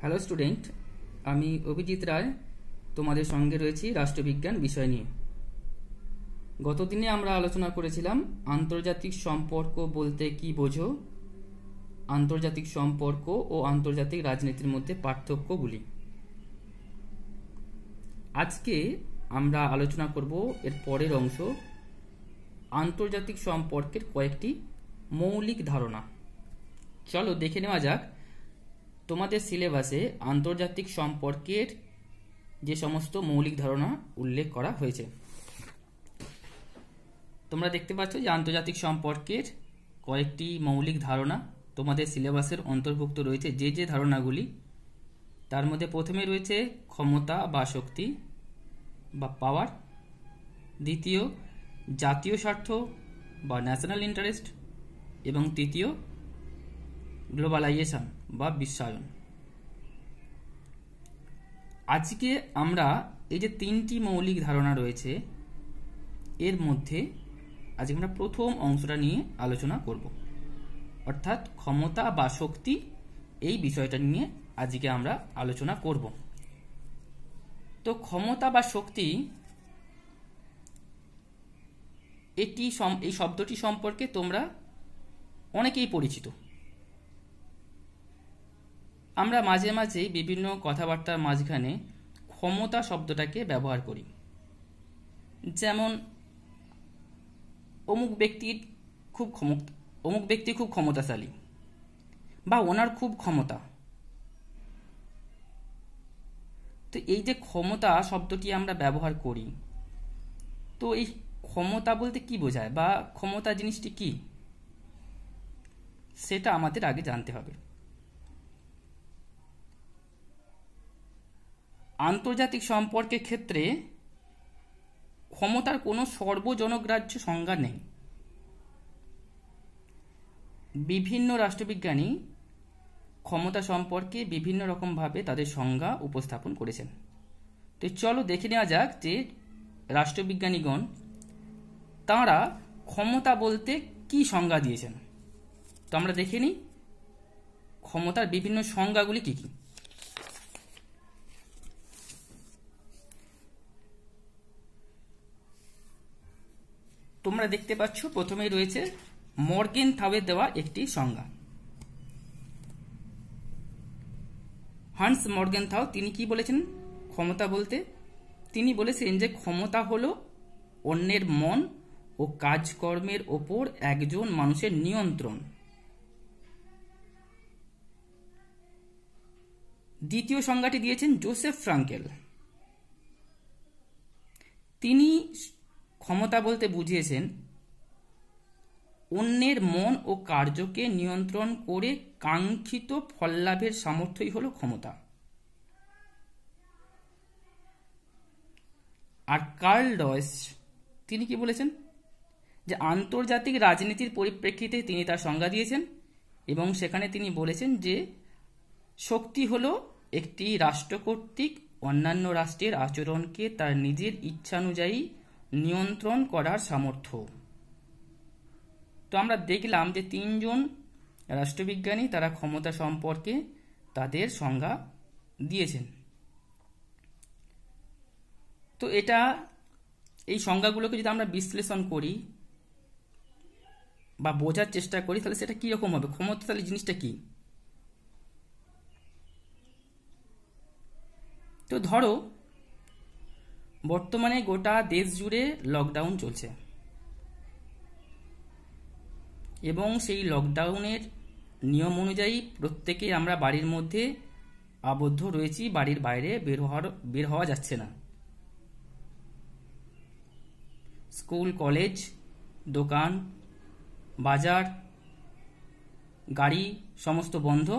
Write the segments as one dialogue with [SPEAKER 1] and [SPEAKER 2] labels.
[SPEAKER 1] Hello student, আমি অভিজিৎ রায় তোমাদের সঙ্গে রয়েছি রাষ্ট্রবিজ্ঞান বিষয় নিয়ে। গতদিনে আমরা আলোচনা করেছিলাম আন্তর্জাতিক সম্পর্ক বলতে কি বোঝো, আন্তর্জাতিক সম্পর্ক ও আন্তর্জাতিক রাজনীতির মধ্যে পার্থক্যগুলি। আজকে আমরা আলোচনা করব এর পরের অংশ, আন্তর্জাতিক সম্পর্কের কয়েকটি মৌলিক ধারণা। চলো দেখে নেওয়া যাক তোমাদের সিলেবাসে আন্তর্জাতিক সম্পর্কের যে সমস্ত মৌলিক ধারণা উল্লেখ করা হয়েছে। তোমরা দেখতে পাচ্ছ যে আন্তর্জাতিক সম্পর্কের কয়েকটি মৌলিক ধারণা তোমাদের সিলেবাসের অন্তর্ভুক্ত রয়েছে। যে ধারণাগুলি, তার মধ্যে প্রথমে রয়েছে ক্ষমতা বা শক্তি বা পাওয়ার, দ্বিতীয় জাতীয় স্বার্থ বা ন্যাশনাল ইন্টারেস্ট, এবং তৃতীয় গ্লোবালাইজেশন বা বিশ্বায়ন। আজকে আমরা এই যে তিনটি মৌলিক ধারণা রয়েছে এর মধ্যে আজকে আমরা প্রথম অংশটা নিয়ে আলোচনা করব, অর্থাৎ ক্ষমতা বা শক্তি, এই বিষয়টা নিয়ে আজকে আমরা আলোচনা করব। তো ক্ষমতা বা শক্তি, এই শব্দটি সম্পর্কে তোমরা অনেকেই পরিচিত। আমরা মাঝে মাঝে বিভিন্ন কথাবার্তার মাঝখানে ক্ষমতা শব্দটাকে ব্যবহার করি, যেমন অমুক ব্যক্তি খুব ক্ষমতাশালী বা ওনার খুব ক্ষমতা। তো এই যে ক্ষমতা শব্দটি আমরা ব্যবহার করি, তো এই ক্ষমতা বলতে কি বোঝায় বা ক্ষমতা জিনিসটি কি, সেটা আমাদের আগে জানতে হবে। আন্তর্জাতিক সম্পর্কের ক্ষেত্রে ক্ষমতার কোনো সর্বজনগ্রাহ্য সংজ্ঞা নেই। বিভিন্ন রাষ্ট্রবিজ্ঞানী ক্ষমতা সম্পর্কে বিভিন্ন রকমভাবে তাদের সংজ্ঞা উপস্থাপন করেছেন। তো চলো দেখে নেওয়া যাক যে রাষ্ট্রবিজ্ঞানীগণ তাঁরা ক্ষমতা বলতে কি সংজ্ঞা দিয়েছেন। তো আমরা দেখে নিই ক্ষমতার বিভিন্ন সংজ্ঞাগুলি কি কি। তোমরা দেখতে পাচ্ছ প্রথমেই রয়েছে মর্গেনথাউয়ের দেওয়া একটি সংজ্ঞা। হান্স মর্গেনথাউ তিনি কি বলেছেন ক্ষমতা বলতে? তিনি বলেছেন যে ক্ষমতা হলো অন্যের মন ও কাজকর্মের ওপর একজন মানুষের নিয়ন্ত্রণ। দ্বিতীয় সংজ্ঞাটি দিয়েছেন জোসেফ ফ্রাঙ্কেল। তিনি ক্ষমতা বলতে বুঝিয়েছেন অন্যের মন ও কার্যকে নিয়ন্ত্রণ করে কাঙ্ক্ষিত ফল লাভের সামর্থ্যই হলো ক্ষমতা। আর কার্ল ডয়েস তিনি কি বলেছেন যে আন্তর্জাতিক রাজনীতির পরিপ্রেক্ষিতে তিনি তার সংজ্ঞা দিয়েছেন এবং সেখানে তিনি বলেছেন যে শক্তি হলো একটি রাষ্ট্র কর্তৃক অন্যান্য রাষ্ট্রের আচরণকে তার নিজের ইচ্ছানুযায়ী নিয়ন্ত্রণ করার সামর্থ্য। তো আমরা দেখলাম যে তিনজন রাষ্ট্রবিজ্ঞানী তারা ক্ষমতা সম্পর্কে তাদের সংজ্ঞা দিয়েছেন। তো এই সংজ্ঞাগুলোকে যদি আমরা বিশ্লেষণ করি বা বোঝার চেষ্টা করি, তাহলে সেটা কিরকম হবে, ক্ষমতাশালী জিনিসটা কি। তো ধরো বর্তমানে গোটা দেশ জুড়ে লকডাউন চলছে এবং সেই লকডাউনের নিয়ম অনুযায়ী প্রত্যেকে আমরা বাড়ির মধ্যে আবদ্ধ রয়েছি, বাড়ির বাইরে বের হওয়া যাচ্ছে না। স্কুল, কলেজ, দোকান, বাজার, গাড়ি সমস্ত বন্ধ,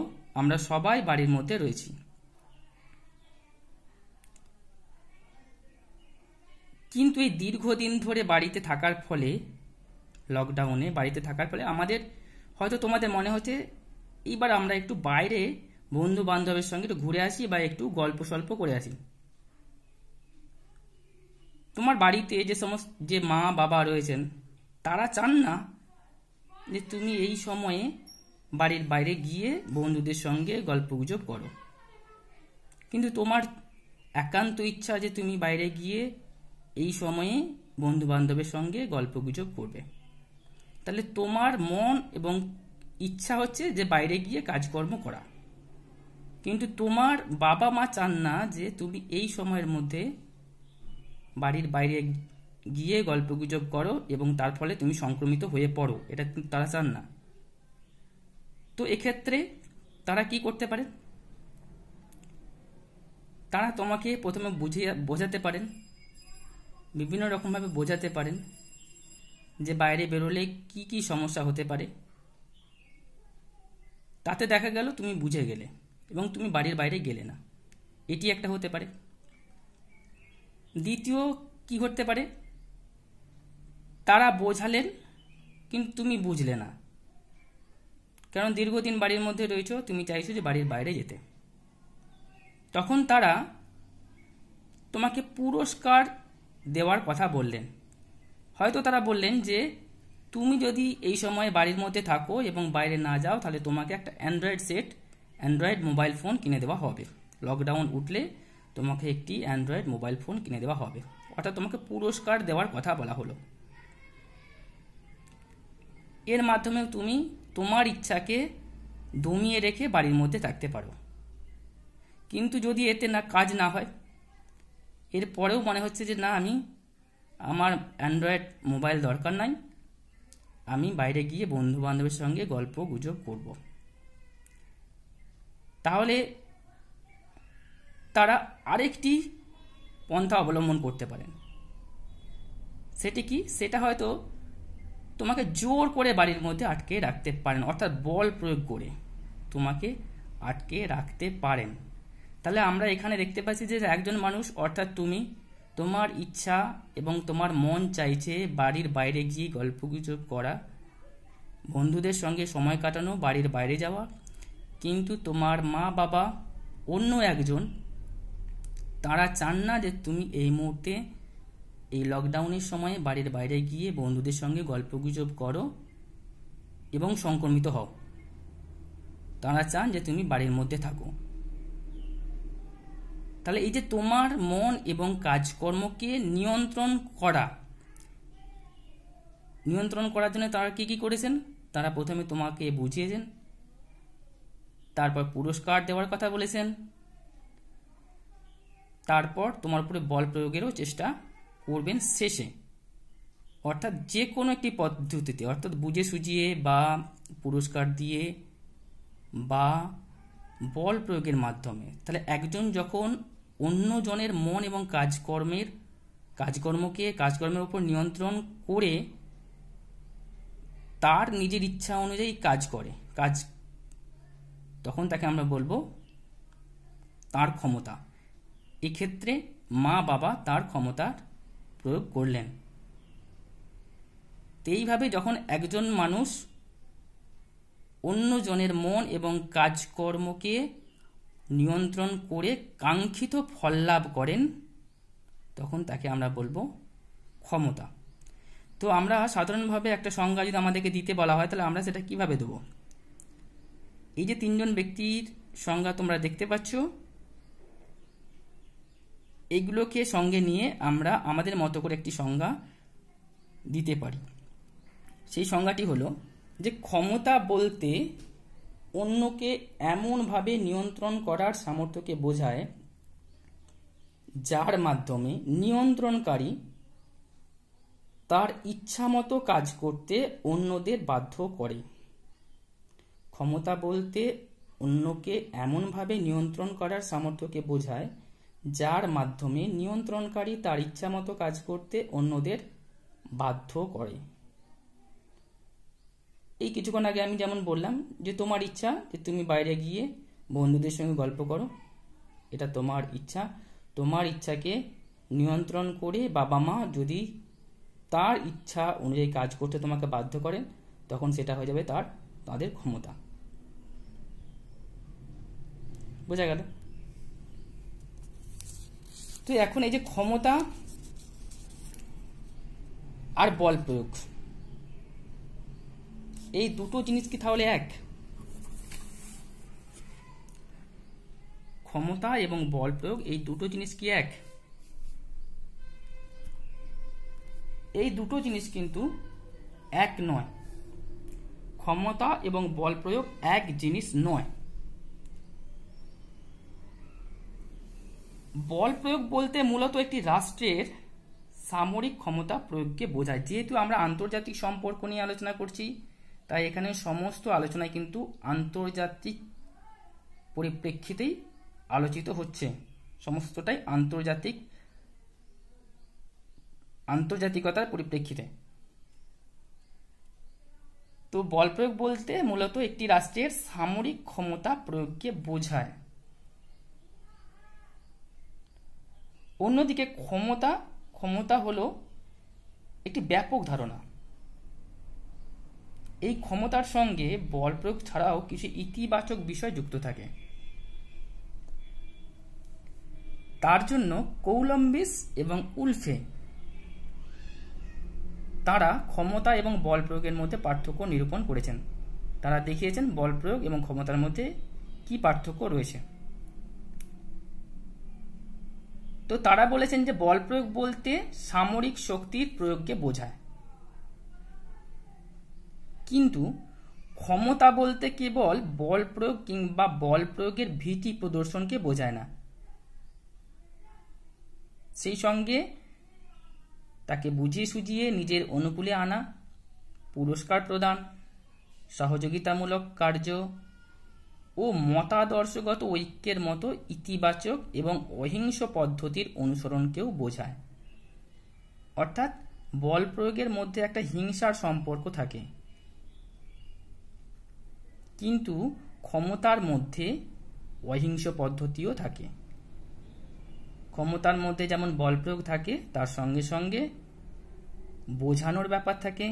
[SPEAKER 1] আমরা সবাই বাড়ির মধ্যে রয়েছি। কিন্তু এই দীর্ঘদিন ধরে বাড়িতে থাকার ফলে, লকডাউনে বাড়িতে থাকার ফলে আমাদের হয়তো তোমাদের মনে হচ্ছে এইবার আমরা একটু বাইরে বন্ধু বান্ধবের সঙ্গে একটু ঘুরে আসি বা একটু গল্প সল্প করে আসি। তোমার বাড়িতে যে মা বাবা রয়েছেন তারা চান না যে তুমি এই সময়ে বাড়ির বাইরে গিয়ে বন্ধুদের সঙ্গে গল্পগুজব করো। কিন্তু তোমার একান্ত ইচ্ছা যে তুমি বাইরে গিয়ে এই সময়ে বন্ধু বান্ধবের সঙ্গে গল্পগুজব করবে। তাহলে তোমার মন এবং ইচ্ছা হচ্ছে যে বাইরে গিয়ে কাজকর্ম করা, কিন্তু তোমার বাবা মা চান না যে তুমি এই সময়ের মধ্যে বাড়ির বাইরে গিয়ে গল্পগুজব করো এবং তার ফলে তুমি সংক্রমিত হয়ে পড়ো, এটা তারা চান না। তো এক্ষেত্রে তারা কি করতে পারে? তারা তোমাকে প্রথমে বোঝাতে পারেন, বিভিন্ন রকমভাবে বোঝাতে পারেন যে বাইরে বেরোলে কি কি সমস্যা হতে পারে। তাতে দেখা গেল তুমি বুঝে গেলে এবং তুমি বাড়ির বাইরে গেলে না, এটি একটা হতে পারে। দ্বিতীয় কি হতে পারে? তারা বোঝালেন কিন্তু তুমি বুঝলে না, কারণ দীর্ঘদিন বাড়ির মধ্যে রয়েছো, তুমি চাইছো যে বাড়ির বাইরে যেতে। তখন তারা তোমাকে পুরস্কার দেওয়ার কথা বললেন। হয়তো তারা বললেন যে তুমি যদি এই সময় বাড়ির মধ্যে থাকো এবং বাইরে না যাও, তাহলে তোমাকে একটা অ্যান্ড্রয়েড মোবাইল ফোন কিনে দেওয়া হবে। লকডাউন উঠলে তোমাকে একটি অ্যান্ড্রয়েড মোবাইল ফোন কিনে দেওয়া হবে, অর্থাৎ তোমাকে পুরস্কার দেওয়ার কথা বলা হলো। এর মাধ্যমে তুমি তোমার ইচ্ছাকে দমিয়ে রেখে বাড়ির মধ্যে থাকতে পারো। কিন্তু যদি এতে কাজ না হয়, এরপরেও মনে হচ্ছে যে না, আমার অ্যান্ড্রয়েড মোবাইল দরকার নাই, আমি বাইরে গিয়ে বন্ধু বান্ধবের সঙ্গে গল্প গুজব করব, তাহলে তারা আরেকটি পন্থা অবলম্বন করতে পারেন। সেটি কি? সেটা হয়তো তোমাকে জোর করে বাড়ির মধ্যে আটকে রাখতে পারেন, অর্থাৎ বল প্রয়োগ করে তোমাকে আটকে রাখতে পারেন। তাহলে আমরা এখানে দেখতে পাচ্ছি যে একজন মানুষ, অর্থাৎ তুমি, তোমার ইচ্ছা এবং তোমার মন চাইছে বাড়ির বাইরে গিয়ে গল্পগুজব করা, বন্ধুদের সঙ্গে সময় কাটানো, বাড়ির বাইরে যাওয়া, কিন্তু তোমার মা বাবা অন্য একজন, তারা চান না যে তুমি এই মুহূর্তে এই লকডাউনের সময়ে বাড়ির বাইরে গিয়ে বন্ধুদের সঙ্গে গল্পগুজব করো এবং সংক্রমিত হও। তারা চান যে তুমি বাড়ির মধ্যে থাকো। তাহলে এই যে তোমার মন এবং কাজকর্মকে নিয়ন্ত্রণ করার জন্য তারা কি করেছেন? তারা প্রথমে তোমাকে বুঝিয়েছেন, তারপর পুরস্কার দেওয়ার কথা বলেছেন, তারপর তোমার উপরে বল প্রয়োগেরও চেষ্টা করবেন শেষে, অর্থাৎ যে কোনো একটি পদ্ধতিতে, অর্থাৎ বুঝে সুঝিয়ে বা পুরস্কার দিয়ে বা বল প্রয়োগের মাধ্যমে। তাহলে একজন যখন অন্যজনের মন এবং কাজকর্মের উপর নিয়ন্ত্রণ করে তার নিজের ইচ্ছা অনুযায়ী কাজ, তখন তাকে আমরা বলবো তার ক্ষমতা। এক্ষেত্রে মা বাবা তার ক্ষমতার প্রয়োগ করলেন। এইভাবে যখন একজন মানুষ অন্যজনের মন এবং কাজকর্মকে নিয়ন্ত্রণ করে কাঙ্ক্ষিত ফল লাভ করেন, তখন তাকে আমরা বলবো ক্ষমতা। তো আমরা সাধারণভাবে একটা সংজ্ঞা যদি আমাদেরকে দিতে বলা হয়, তাহলে আমরা সেটা কিভাবে দেব? এই যে তিনজন ব্যক্তির সংজ্ঞা তোমরা দেখতে পাচ্ছ, এগুলোকে সঙ্গে নিয়ে আমরা আমাদের মতো করে একটি সংজ্ঞা দিতে পারি। সেই সংজ্ঞাটি হলো যে ক্ষমতা বলতে অন্যকে এমনভাবে নিয়ন্ত্রণ করার সামর্থ্যকে বোঝায় যার মাধ্যমে নিয়ন্ত্রণকারী তার ইচ্ছামতো কাজ করতে অন্যদের বাধ্য করে। ক্ষমতা বলতে অন্যকে এমনভাবে নিয়ন্ত্রণ করার সামর্থ্যকে বোঝায় যার মাধ্যমে নিয়ন্ত্রণকারী তার ইচ্ছামতো কাজ করতে অন্যদের বাধ্য করে। এই কিছুক্ষণ আগে আমি যেমন বললাম যে তোমার ইচ্ছা যে তুমি বাইরে গিয়ে বন্ধুদের সঙ্গে গল্প করো, এটা তোমার ইচ্ছা। তোমার ইচ্ছাকে নিয়ন্ত্রণ করে বাবা মা যদি তার ইচ্ছা অনুযায়ী কাজ করতে তোমাকে বাধ্য করেন, তখন সেটা হয়ে যাবে তাদের ক্ষমতা। বোঝা গেল? তো এখন এই যে ক্ষমতা আর বল প্রয়োগ, এই দুটো জিনিস কি তাহলে এক? ক্ষমতা এবং বল প্রয়োগ এই দুটো জিনিস কি এক? এই দুটো জিনিস কিন্তু এক নয়। ক্ষমতা এবং বল প্রয়োগ এক জিনিস নয়। বল প্রয়োগ বলতে মূলত একটি রাষ্ট্রের সামরিক ক্ষমতা প্রয়োগকে বোঝায়। যেহেতু আমরা আন্তর্জাতিক সম্পর্ক নিয়ে আলোচনা করছি, তাই এখানে সমস্ত আলোচনায় কিন্তু আন্তর্জাতিক পরিপ্রেক্ষিতেই আলোচিত হচ্ছে। সমস্তটাই আন্তর্জাতিকতার পরিপ্রেক্ষিতে। তো বল প্রয়োগ বলতে মূলত একটি রাষ্ট্রের সামরিক ক্ষমতা প্রয়োগকে বোঝায়। অন্যদিকে ক্ষমতা হলো একটি ব্যাপক ধারণা। এই ক্ষমতার সঙ্গে বল প্রয়োগ ছাড়াও কিছু ইতিবাচক বিষয় যুক্ত থাকে। তার জন্য কৌলম্বিস এবং উলফে তারা ক্ষমতা এবং বল প্রয়োগের মধ্যে পার্থক্য নিরূপণ করেছেন। তারা দেখিয়েছেন বল প্রয়োগ এবং ক্ষমতার মধ্যে কি পার্থক্য রয়েছে। তো তারা বলেছেন যে বল প্রয়োগ বলতে সামরিক শক্তির প্রয়োগকে বোঝায়, কিন্তু ক্ষমতা বলতে কেবল বল প্রয়োগ কিংবা বল প্রয়োগের ভীতি প্রদর্শনকে বোঝায় না। সেই সঙ্গে তাকে বুঝিয়ে সুঝিয়ে নিজের অনুকূলে আনা, পুরস্কার প্রদান, সহযোগিতামূলক কার্য ও মতাদর্শগত ঐক্যের মতো ইতিবাচক এবং অহিংস পদ্ধতির অনুসরণকেও বোঝায়। অর্থাৎ বল প্রয়োগের মধ্যে একটা হিংসার সম্পর্ক থাকে, কিন্তু ক্ষমতার মধ্যে অহিংস পদ্ধতিও থাকে। ক্ষমতার মধ্যে যেমন বল প্রয়োগ থাকে, তার সঙ্গে সঙ্গে বোঝানোর ব্যাপার থাকে,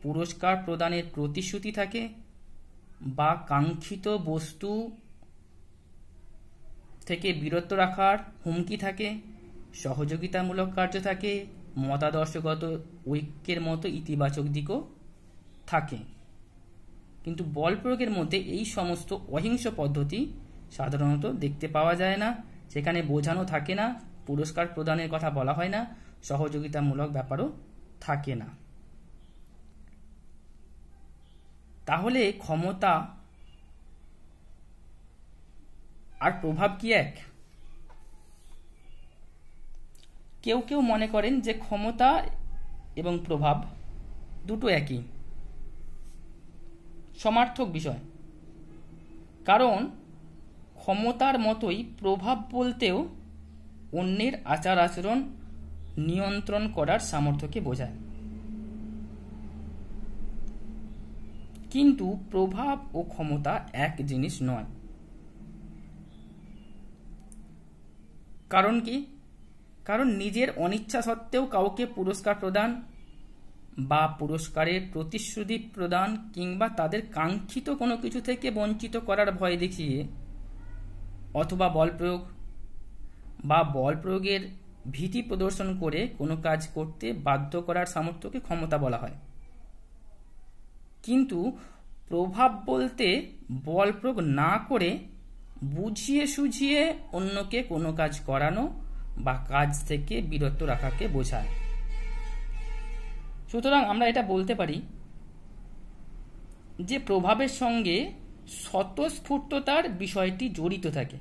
[SPEAKER 1] পুরস্কার প্রদানের প্রতিশ্রুতি থাকে, বা কাঙ্ক্ষিত বস্তু থেকে বিরত রাখার হুমকি থাকে, সহযোগিতামূলক কার্য থাকে, মতাদর্শগত ঐক্যের মতো ইতিবাচক দিকও থাকে। কিন্তু বল প্রয়োগের মধ্যে এই সমস্ত অহিংস পদ্ধতি সাধারণত দেখতে পাওয়া যায় না। সেখানে বোঝানো থাকে না, পুরস্কার প্রদানের কথা বলা হয় না, সহযোগিতামূলক ব্যাপারও থাকে না। তাহলে ক্ষমতা আর প্রভাব কি এক? কেউ কেউ মনে করেন যে ক্ষমতা এবং প্রভাব দুটো একই, সমার্থক বিষয়। কারণ ক্ষমতার মতোই প্রভাব বলতেও অন্যের আচার আচরণ নিয়ন্ত্রণ করার সামর্থ্যকে বোঝায়। কিন্তু প্রভাব ও ক্ষমতা এক জিনিস নয়। কারণ কি? কারণ নিজের অনিচ্ছা সত্ত্বেও কাউকে পুরস্কার প্রদান বা পুরস্কারের প্রতিশ্রুতি প্রদান কিংবা তাদের কাঙ্ক্ষিত কোনো কিছু থেকে বঞ্চিত করার ভয় দেখিয়ে, অথবা বল প্রয়োগ বা বল প্রয়োগের ভীতি প্রদর্শন করে কোনো কাজ করতে বাধ্য করার সামর্থ্যকে ক্ষমতা বলা হয়। কিন্তু প্রভাব বলতে বল প্রয়োগ না করে বুঝিয়ে সুঝিয়ে অন্যকে কোনো কাজ করানো বা কাজ থেকে বিরত রাখাকে বোঝায়। সুতরাং আমরা এটা বলতে পারি যে প্রভাবের সঙ্গে স্বতঃস্ফূর্ততার বিষয়টি জড়িত থাকে।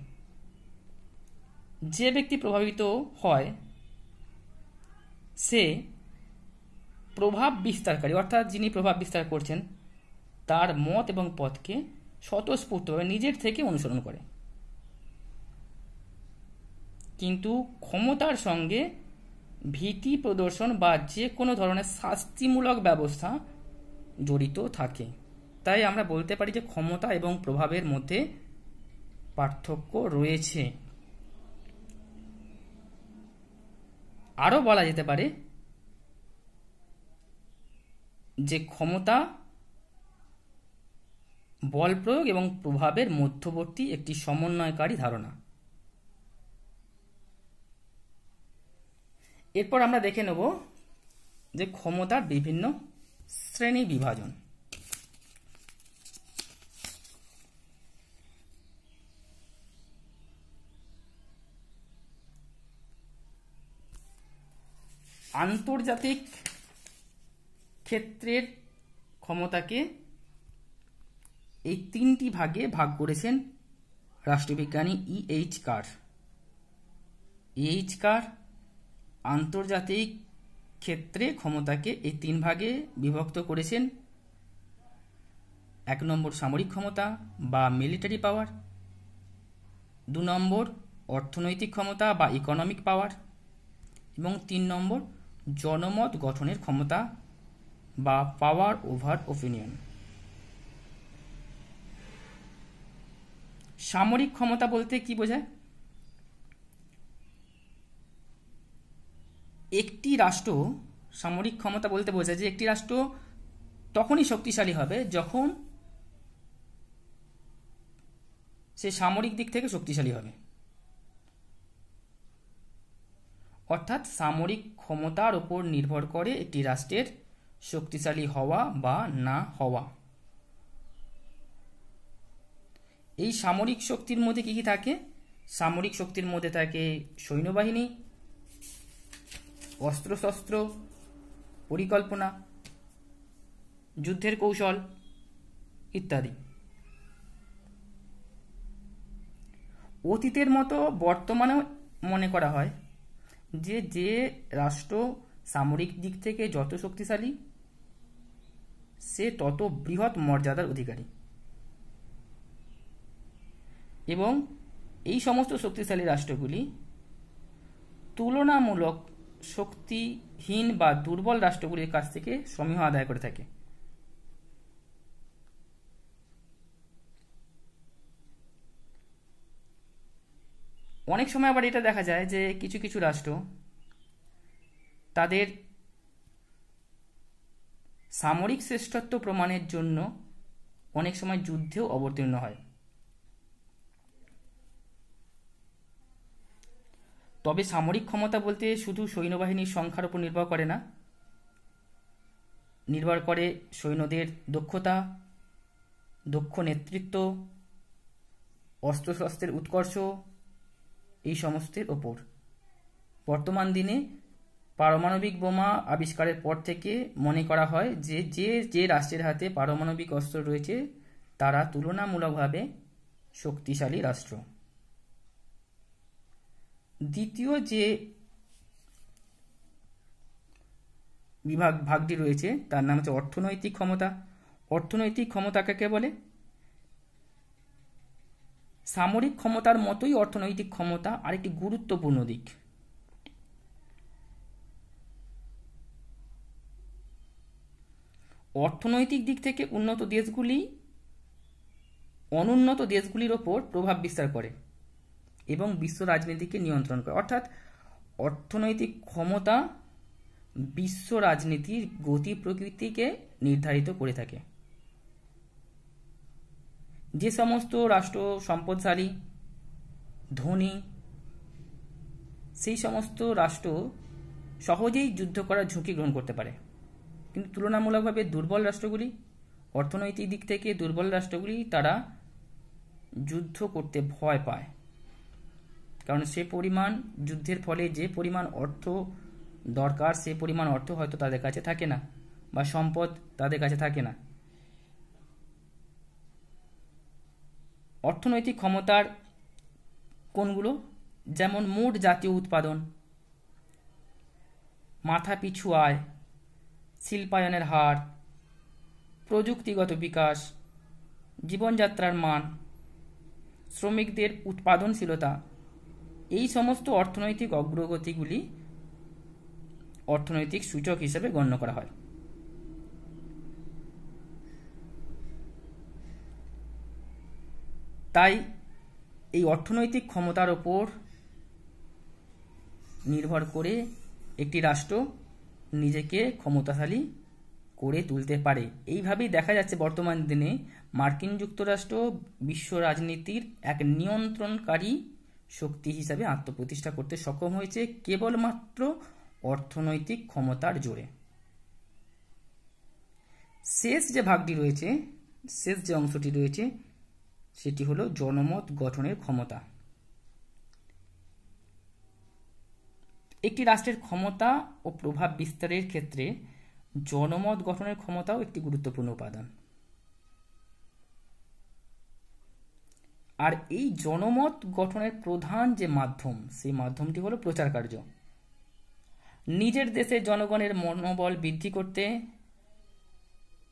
[SPEAKER 1] যে ব্যক্তি প্রভাবিত হয় সে প্রভাব বিস্তারকারী, অর্থাৎ যিনি প্রভাব বিস্তার করছেন তার মত এবং পথকে স্বতঃস্ফূর্তভাবে নিজের থেকে অনুসরণ করে। কিন্তু ক্ষমতার সঙ্গে ভীতি প্রদর্শন বা যে কোনো ধরনের শাস্তিমূলক ব্যবস্থা জড়িত থাকে। তাই আমরা বলতে পারি যে ক্ষমতা এবং প্রভাবের মধ্যে পার্থক্য রয়েছে। আরও বলা যেতে পারে যে ক্ষমতা বল প্রয়োগ এবং প্রভাবের মধ্যবর্তী একটি সমন্বয়কারী ধারণা। এরপর আমরা দেখে নেব যে ক্ষমতার বিভিন্ন শ্রেণী বিভাজন। আন্তর্জাতিক ক্ষেত্রের ক্ষমতাকে এই তিনটি ভাগে ভাগ করেছেন রাষ্ট্রবিজ্ঞানী E.H. কার। E.H. কার আন্তর্জাতিক ক্ষেত্রে ক্ষমতাকে এই তিন ভাগে বিভক্ত করেছেন। 1 নম্বর সামরিক ক্ষমতা বা মিলিটারি পাওয়ার, 2 নম্বর অর্থনৈতিক ক্ষমতা বা ইকোনমিক পাওয়ার, এবং 3 নম্বর জনমত গঠনের ক্ষমতা বা পাওয়ার ওভার ওপিনিয়ন। সামরিক ক্ষমতা বলতে কি বোঝায়? একটি রাষ্ট্র, সামরিক ক্ষমতা বলতে বোঝায় যে একটি রাষ্ট্র তখনই শক্তিশালী হবে যখন সে সামরিক দিক থেকে শক্তিশালী হবে। অর্থাৎ সামরিক ক্ষমতার উপর নির্ভর করে একটি রাষ্ট্রের শক্তিশালী হওয়া বা না হওয়া। এই সামরিক শক্তির মধ্যে কি কি থাকে? সামরিক শক্তির মধ্যে থাকে সৈন্যবাহিনী, অস্ত্রশস্ত্র, পরিকল্পনা, যুদ্ধের কৌশল ইত্যাদি। অতীতের মতো বর্তমানেও মনে করা হয় যে যে রাষ্ট্র সামরিক দিক থেকে যত শক্তিশালী সে তত বৃহৎ মর্যাদার অধিকারী, এবং এই সমস্ত শক্তিশালী রাষ্ট্রগুলি তুলনামূলক শক্তিহীন বা দুর্বল রাষ্ট্রগুলির কাছ থেকে সমীহ আদায় করে থাকে। অনেক সময় আবার এটা দেখা যায় যে কিছু কিছু রাষ্ট্র তাদের সামরিক শ্রেষ্ঠত্ব প্রমাণের জন্য অনেক সময় যুদ্ধেও অবতীর্ণ হয়। তবে সামরিক ক্ষমতা বলতে শুধু সৈন্যবাহিনীর সংখ্যার উপর নির্ভর করে না, নির্ভর করে সৈন্যদের দক্ষতা, দক্ষ নেতৃত্ব, অস্ত্রশস্ত্রের উৎকর্ষ, এই সমস্তের ওপর। বর্তমান দিনে পারমাণবিক বোমা আবিষ্কারের পর থেকে মনে করা হয় যে যে রাষ্ট্রের হাতে পারমাণবিক অস্ত্র রয়েছে তারা তুলনামূলকভাবে শক্তিশালী রাষ্ট্র। দ্বিতীয় যে ভাগটি রয়েছে তার নাম হচ্ছে অর্থনৈতিক ক্ষমতা। অর্থনৈতিক ক্ষমতা কাকে বলে? সামরিক ক্ষমতার মতোই অর্থনৈতিক ক্ষমতা আরেকটি গুরুত্বপূর্ণ দিক। অর্থনৈতিক দিক থেকে উন্নত দেশগুলি অনুন্নত দেশগুলির ওপর প্রভাব বিস্তার করে এবং বিশ্ব রাজনীতিকে নিয়ন্ত্রণ করে। অর্থাৎ অর্থনৈতিক ক্ষমতা বিশ্ব রাজনীতির গতি প্রকৃতিকে নির্ধারিত করে থাকে। যে সমস্ত রাষ্ট্র সম্পদশালী, ধনী, সেই সমস্ত রাষ্ট্র সহজেই যুদ্ধ করার ঝুঁকি গ্রহণ করতে পারে, কিন্তু তুলনামূলকভাবে দুর্বল রাষ্ট্রগুলি, অর্থনৈতিক দিক থেকে দুর্বল রাষ্ট্রগুলি তারা যুদ্ধ করতে ভয় পায়, কারণ সে পরিমাণ যুদ্ধের ফলে যে পরিমাণ অর্থ দরকার সে পরিমাণ অর্থ হয়তো তাদের কাছে থাকে না বা সম্পদ তাদের কাছে থাকে না। অর্থনৈতিক ক্ষমতার কোনগুলো? যেমন মোট জাতীয় উৎপাদন, মাথাপিছু আয়, শিল্পায়নের হার, প্রযুক্তিগত বিকাশ, জীবনযাত্রার মান, শ্রমিকদের উৎপাদনশীলতা, এই সমস্ত অর্থনৈতিক অগ্রগতিগুলি অর্থনৈতিক সূচক হিসেবে গণ্য করা হয়। তাই এই অর্থনৈতিক ক্ষমতার ওপর নির্ভর করে একটি রাষ্ট্র নিজেকে ক্ষমতাশালী করে তুলতে পারে। এইভাবেই দেখা যাচ্ছে বর্তমান দিনে মার্কিন যুক্তরাষ্ট্র বিশ্ব রাজনীতির এক নিয়ন্ত্রণকারী শক্তি হিসাবে আত্মপ্রতিষ্ঠা করতে সক্ষম হয়েছে কেবলমাত্র অর্থনৈতিক ক্ষমতার জোরে। শেষ যে ভাগটি রয়েছে, শেষ যে অংশটি রয়েছে সেটি হলো জনমত গঠনের ক্ষমতা। একটি রাষ্ট্রের ক্ষমতা ও প্রভাব বিস্তারের ক্ষেত্রে জনমত গঠনের ক্ষমতাও একটি গুরুত্বপূর্ণ উপাদান। আর এই জনমত গঠনের প্রধান যে মাধ্যম, সেই মাধ্যমটি হলো প্রচার কার্য। নিজের দেশের জনগণের মনোবল বৃদ্ধি করতে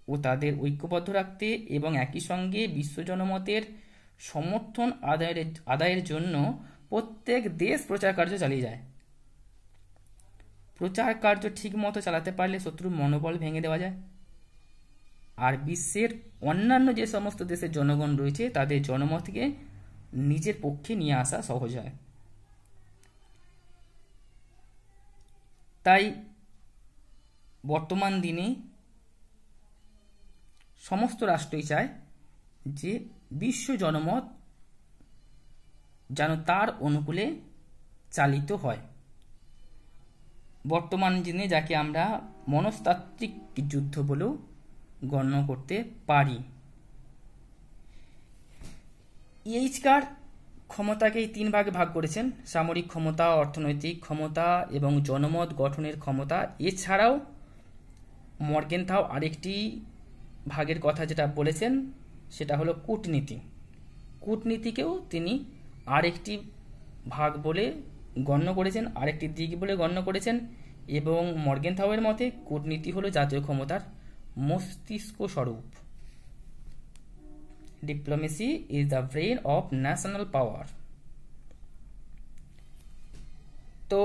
[SPEAKER 1] ও তাদের ঐক্যবদ্ধ রাখতে এবং একই সঙ্গে বিশ্ব জনমতের সমর্থন আদায়ের জন্য প্রত্যেক দেশ প্রচার কার্য চালিয়ে যায়। প্রচার কার্য ঠিক মতো চালাতে পারলে শত্রুর মনোবল ভেঙে দেওয়া যায়, আর বিশ্বের অন্যান্য যে সমস্ত দেশের জনগণ রয়েছে তাদের জনমতকে নিজের পক্ষে নিয়ে আসা সহজ হয়। তাই বর্তমান দিনে সমস্ত রাষ্ট্রই চায় যে বিশ্ব জনমত যেন তার অনুকূলে চালিত হয়। বর্তমান দিনে যাকে আমরা মনস্তাত্ত্বিক যুদ্ধ বলেও গণ্য করতে পারি। ইএইচকার ক্ষমতাকে 3 ভাগে ভাগ করেছেন: সামরিক ক্ষমতা, অর্থনৈতিক ক্ষমতা এবং জনমত গঠনের ক্ষমতা। এছাড়াও মর্গেনথাউ আরেকটি ভাগের কথা যেটা বলেছেন সেটা হলো কূটনীতি। কূটনীতিকেও তিনি আরেকটি ভাগ বলে গণ্য করেছেন, আরেকটি দিক বলে গণ্য করেছেন। এবং মর্গেনথাউয়ের মতে কূটনীতি হলো জাতীয় ক্ষমতার মস্তিষ্ক স্বরূপ। Diplomacy is the brain of national পাওয়ার। তো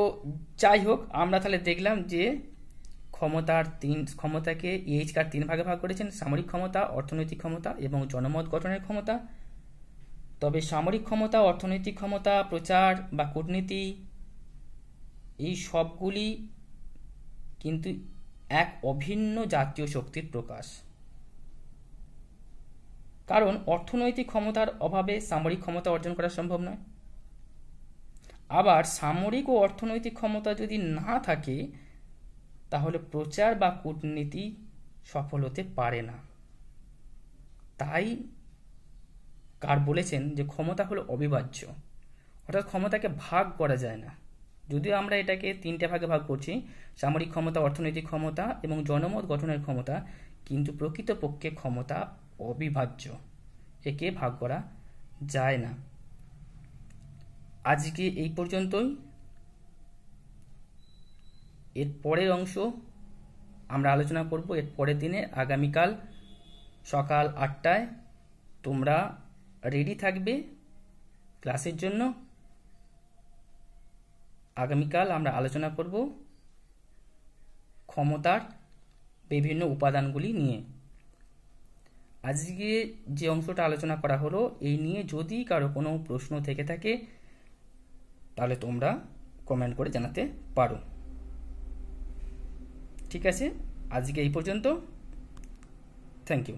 [SPEAKER 1] যাই হোক, আমরা তাহলে দেখলাম যে ক্ষমতাকে ইএইচকার 3 ভাগে ভাগ করেছেন: সামরিক ক্ষমতা, অর্থনৈতিক ক্ষমতা এবং জনমত গঠনের ক্ষমতা। তবে সামরিক ক্ষমতা, অর্থনৈতিক ক্ষমতা, প্রচার বা কূটনীতি এই সবগুলি কিন্তু এক অভিন্ন জাতীয় শক্তির প্রকাশ। কারণ অর্থনৈতিক ক্ষমতার অভাবে সামরিক ক্ষমতা অর্জন করা সম্ভব নয়। আবার সামরিক ও অর্থনৈতিক ক্ষমতা যদি না থাকে তাহলে প্রচার বা কূটনীতি সফল হতে পারে না। তাই কার বলেছেন যে ক্ষমতা হলো অবিভাজ্য, অর্থাৎ ক্ষমতাকে ভাগ করা যায় না। যদিও আমরা এটাকে 3টে ভাগে ভাগ করছি, সামরিক ক্ষমতা, অর্থনৈতিক ক্ষমতা এবং জনমত গঠনের ক্ষমতা, কিন্তু প্রকৃতপক্ষে ক্ষমতা অবিভাজ্য, একে ভাগ করা যায় না। আজকে এই পর্যন্তই। এর পরের অংশ আমরা আলোচনা করব এর পরের দিনে, আগামীকাল সকাল 8টায়। তোমরা রেডি থাকবে ক্লাসের জন্য। আগামীকাল আমরা আলোচনা করব ক্ষমতার বিভিন্ন উপাদানগুলি নিয়ে। আজকে যে অংশটা আলোচনা করা হলো এই নিয়ে যদি কারো কোনো প্রশ্ন থেকে থাকে তাহলে তোমরা কমেন্ট করে জানাতে পারো। ঠিক আছে, আজকে এই পর্যন্ত। Thank you.